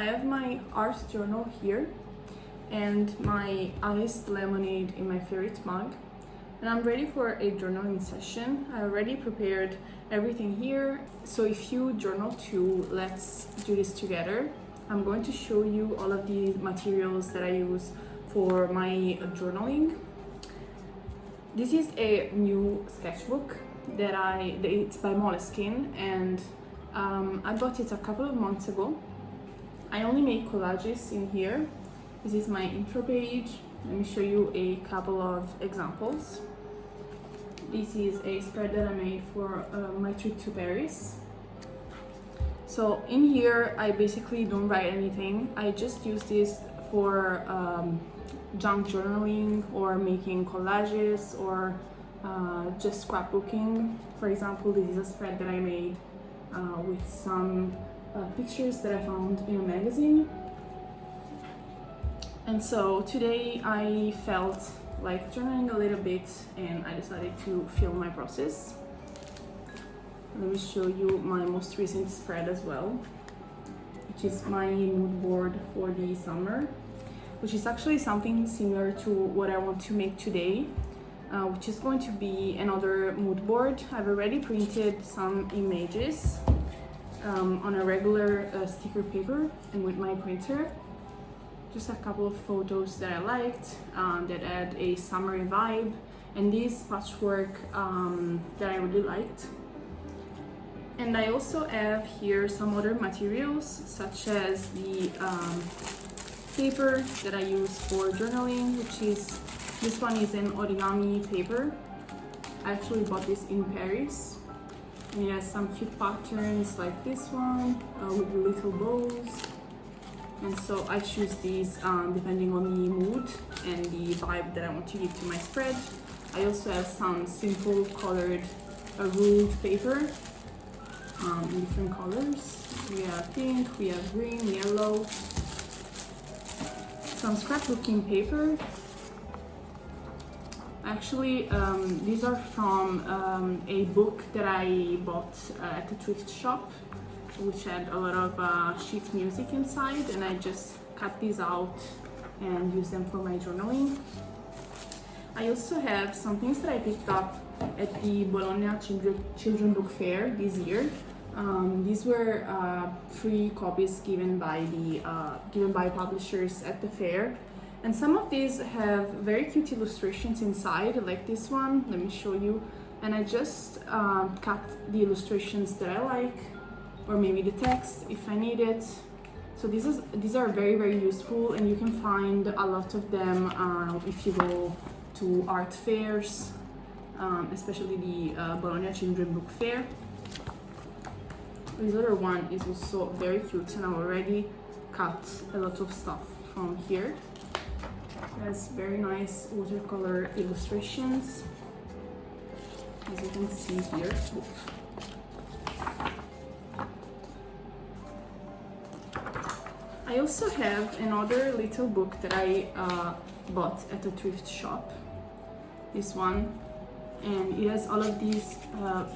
I have my art journal here and my iced lemonade in my favorite mug, and I'm ready for a journaling session. I already prepared everything here, so if you journal too, let's do this together. I'm going to show you all of the materials that I use for my journaling. This is a new sketchbook it's by Moleskine, and I bought it a couple of months ago. I only make collages in here. This is my intro page. Let me show you a couple of examples. This is a spread that I made for my trip to Paris. So in here, I basically don't write anything. I just use this for junk journaling or making collages or just scrapbooking. For example, this is a spread that I made with some pictures that I found in a magazine. And so today I felt like journaling a little bit and I decided to film my process. Let me show you my most recent spread as well, which is my mood board for the summer, which is actually something similar to what I want to make today, which is going to be another mood board. I've already printed some images on a regular sticker paper and with my printer. Just a couple of photos that I liked that had a summery vibe, and this patchwork that I really liked. And I also have here some other materials, such as the paper that I use for journaling, this one is an origami paper. I actually bought this in Paris, and it has some cute patterns like this one with little bows. And so I choose these depending on the mood and the vibe that I want to give to my spread. I also have some simple colored ruled paper in different colors. We have pink, we have green, yellow. Some scrapbooking paper. Actually, these are from a book that I bought at the thrift shop, which had a lot of sheet music inside, and I just cut these out and use them for my journaling. I also have some things that I picked up at the Bologna Children Book Fair this year. These were free copies given by publishers at the fair, and some of these have very cute illustrations inside, like this one. Let me show you. And I just cut the illustrations that I like, or maybe the text if I need it. So these are very, very useful, and you can find a lot of them if you go to art fairs, especially the Bologna Children Book Fair. This other one is also very cute, and I already cut a lot of stuff from here. It has very nice watercolor illustrations, as you can see here. I also have another little book that I bought at a thrift shop, this one, and it has all of these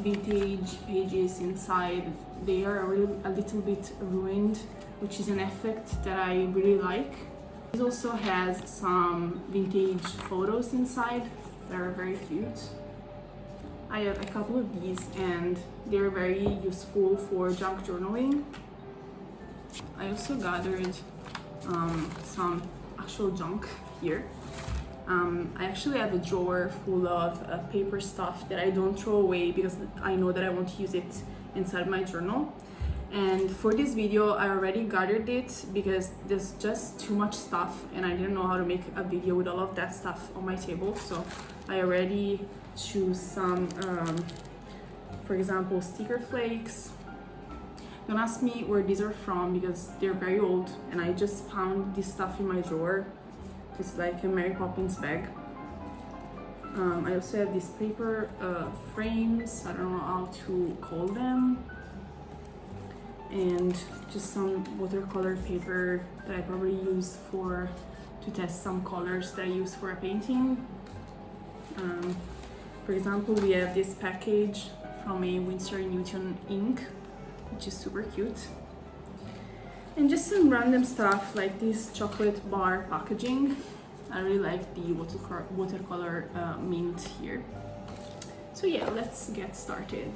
vintage pages inside. They are a little bit ruined, which is an effect that I really like. It also has some vintage photos inside that are very cute. I have a couple of these, and they're very useful for junk journaling. I also gathered some actual junk here. I actually have a drawer full of paper stuff that I don't throw away because I know that I want to use it inside my journal. And for this video, I already gathered it because there's just too much stuff and I didn't know how to make a video with all of that stuff on my table. So I already choose some, for example, sticker flakes. Don't ask me where these are from because they're very old, and I just found this stuff in my drawer. It's like a Mary Poppins bag. I also have these paper frames, I don't know how to call them, and just some watercolor paper that I probably use to test some colors that I use for a painting. For example, we have this package from a Winsor & Newton ink, which is super cute. And just some random stuff like this chocolate bar packaging. I really like the watercolor mint here. So yeah, let's get started.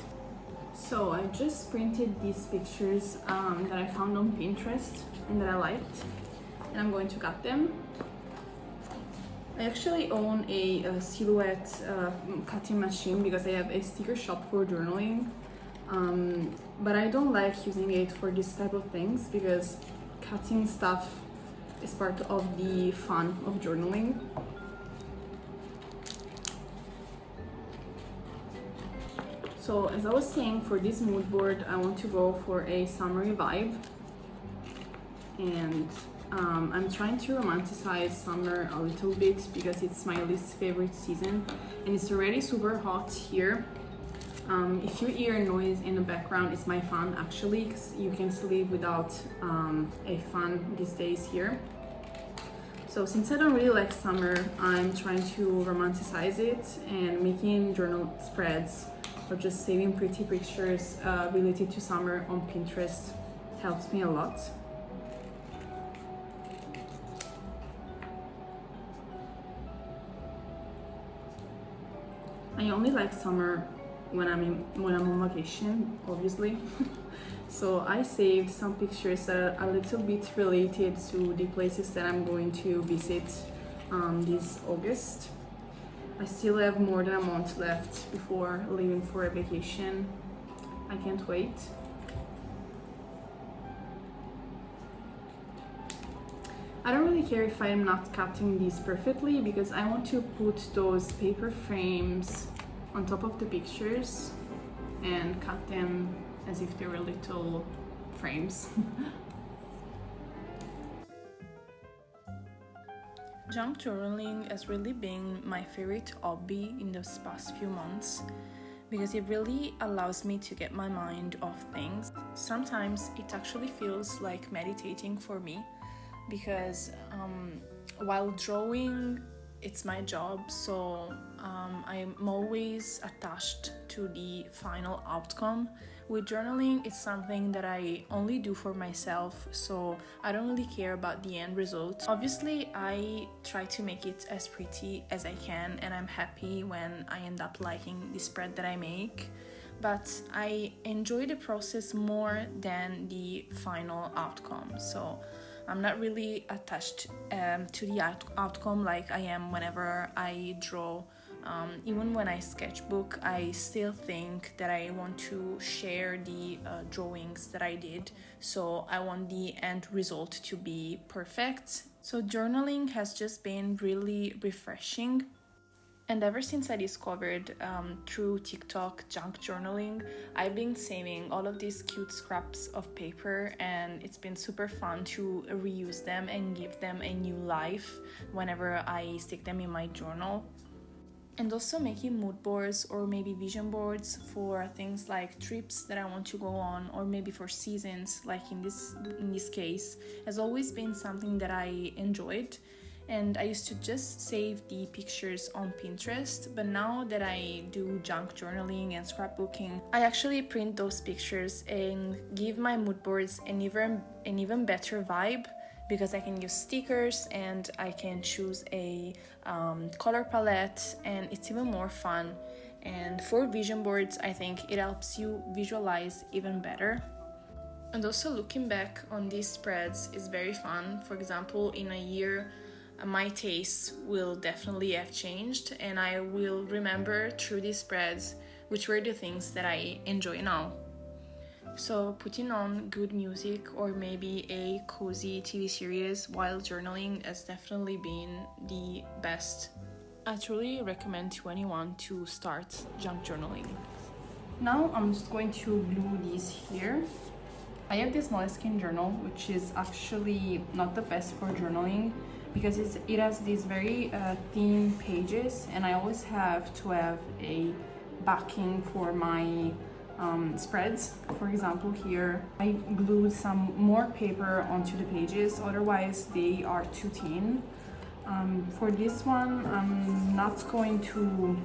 So I just printed these pictures that I found on Pinterest and that I liked, and I'm going to cut them. I actually own a silhouette cutting machine because I have a sticker shop for journaling, but I don't like using it for this type of things because cutting stuff is part of the fun of journaling. So as I was saying, for this mood board I want to go for a summery vibe, and I'm trying to romanticize summer a little bit because it's my least favorite season and it's already super hot here. If you hear noise in the background, it's my fan actually, because you can sleep without a fan these days here. So since I don't really like summer, I'm trying to romanticize it, and making journal spreads or just saving pretty pictures related to summer on Pinterest helps me a lot. I only like summer when I'm on vacation, obviously. So I saved some pictures that are a little bit related to the places that I'm going to visit this August. I still have more than a month left before leaving for a vacation. I can't wait. I don't really care if I'm not cutting these perfectly because I want to put those paper frames on top of the pictures and cut them as if they were little frames. Junk journaling has really been my favorite hobby in those past few months because it really allows me to get my mind off things. Sometimes it actually feels like meditating for me because while drawing, it's my job, so I'm always attached to the final outcome. With journaling, it's something that I only do for myself, so I don't really care about the end result. Obviously, I try to make it as pretty as I can, and I'm happy when I end up liking the spread that I make, but I enjoy the process more than the final outcome. So I'm not really attached to the outcome like I am whenever I draw. Even when I sketchbook, I still think that I want to share the drawings that I did, so I want the end result to be perfect. So journaling has just been really refreshing. And ever since I discovered through TikTok junk journaling, I've been saving all of these cute scraps of paper, and it's been super fun to reuse them and give them a new life whenever I stick them in my journal. And also making mood boards or maybe vision boards for things like trips that I want to go on, or maybe for seasons, like in this case, has always been something that I enjoyed. And I used to just save the pictures on Pinterest, but now that I do junk journaling and scrapbooking, I actually print those pictures and give my mood boards an even better vibe, because I can use stickers and I can choose a color palette, and it's even more fun. And for vision boards, I think it helps you visualize even better. And also looking back on these spreads is very fun. For example, in a year, my tastes will definitely have changed, and I will remember through these spreads which were the things that I enjoy now. So putting on good music or maybe a cozy TV series while journaling has definitely been the best. I truly recommend to anyone to start junk journaling. Now I'm just going to glue these here. I have this Moleskine journal, which is actually not the best for journaling because it has these very thin pages, and I always have to have a backing for my spreads. For example, here I glued some more paper onto the pages, otherwise they are too thin. For this one, I'm not going to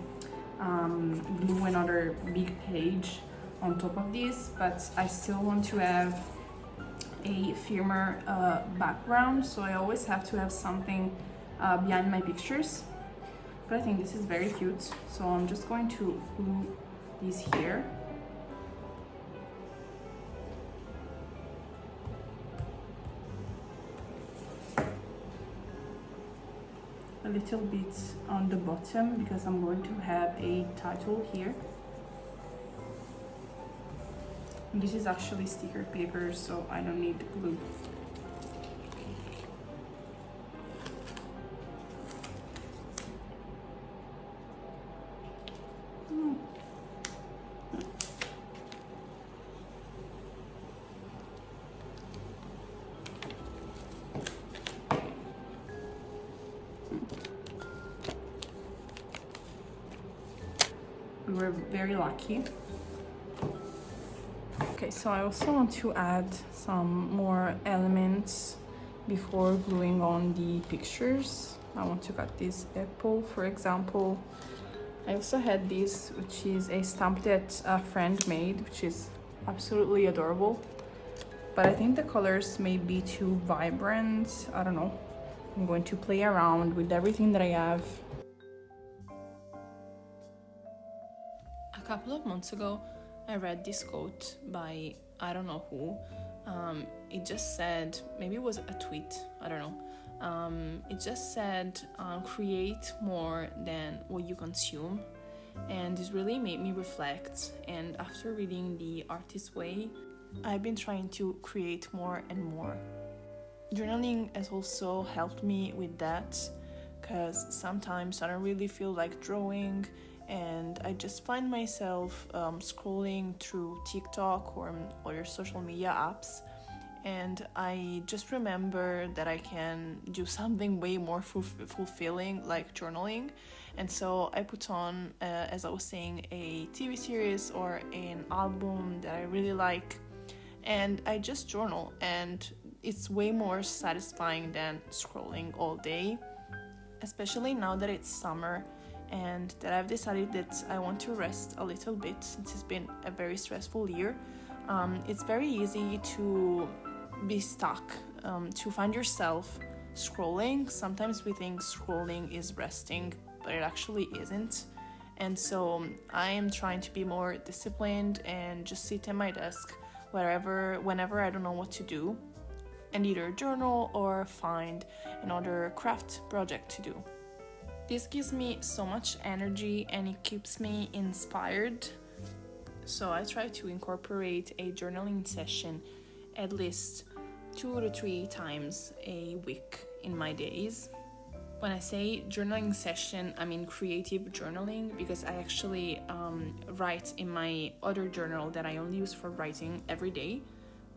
glue another big page on top of this, but I still want to have a firmer background, so I always have to have something behind my pictures. But I think this is very cute, so I'm just going to glue these here. A little bit on the bottom because I'm going to have a title here. And this is actually sticker paper, so I don't need glue. We were very lucky. Okay, so I also want to add some more elements before gluing on the pictures. I want to cut this apple, for example. I also had this, which is a stamp that a friend made, which is absolutely adorable. But I think the colors may be too vibrant. I don't know. I'm going to play around with everything that I have. A couple of months ago, I read this quote by I don't know who. It just said, maybe it was a tweet, I don't know. It just said, create more than what you consume. And this really made me reflect. And after reading The Artist's Way, I've been trying to create more and more. Journaling has also helped me with that, because sometimes I don't really feel like drawing, and I just find myself scrolling through TikTok or other social media apps, and I just remember that I can do something way more fulfilling, like journaling. And so I put on, as I was saying, a TV series or an album that I really like, and I just journal, and it's way more satisfying than scrolling all day, especially now that it's summer and that I've decided that I want to rest a little bit since it's been a very stressful year. It's very easy to be stuck, to find yourself scrolling. Sometimes we think scrolling is resting, but it actually isn't. And so I am trying to be more disciplined and just sit at my desk whenever I don't know what to do, and either journal or find another craft project to do. This gives me so much energy and it keeps me inspired. So I try to incorporate a journaling session at least 2 to 3 times a week in my days. When I say journaling session, I mean creative journaling, because I actually write in my other journal that I only use for writing every day.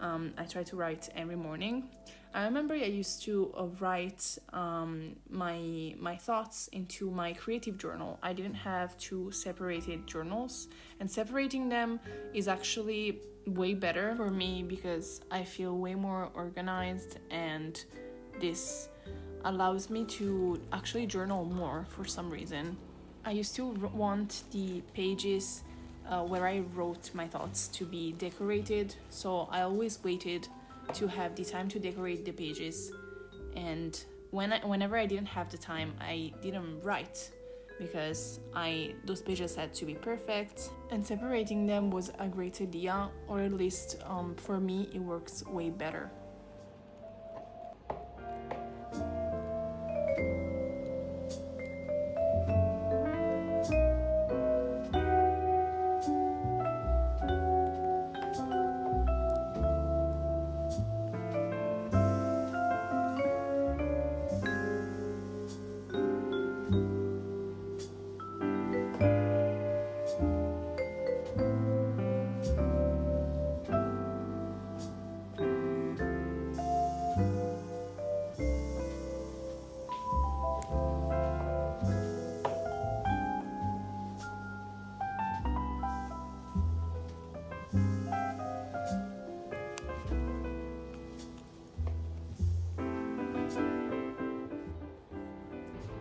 I try to write every morning. I remember I used to write my thoughts into my creative journal. I didn't have 2 separated journals, and separating them is actually way better for me because I feel way more organized, and this allows me to actually journal more for some reason. I used to want the pages where I wrote my thoughts to be decorated, so I always waited to have the time to decorate the pages, and whenever I didn't have the time, I didn't write because those pages had to be perfect, and separating them was a great idea, or at least for me it works way better.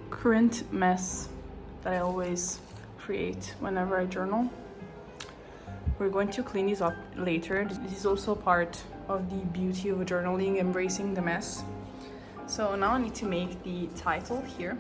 Current mess that I always create whenever I journal. We're going to clean this up later. This is also part of the beauty of journaling, embracing the mess. So now I need to make the title here.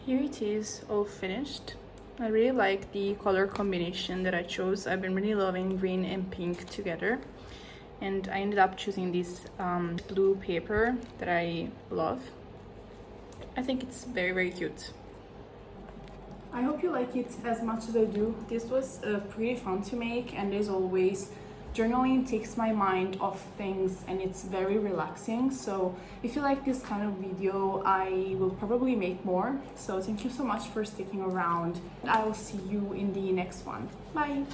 Here it is, all finished. I really like the color combination that I chose. I've been really loving green and pink together. And I ended up choosing this blue paper that I love. I think it's very, very cute. I hope you like it as much as I do. This was pretty fun to make, and as always, journaling takes my mind off things and it's very relaxing. So if you like this kind of video, I will probably make more. So thank you so much for sticking around. I will see you in the next one. Bye!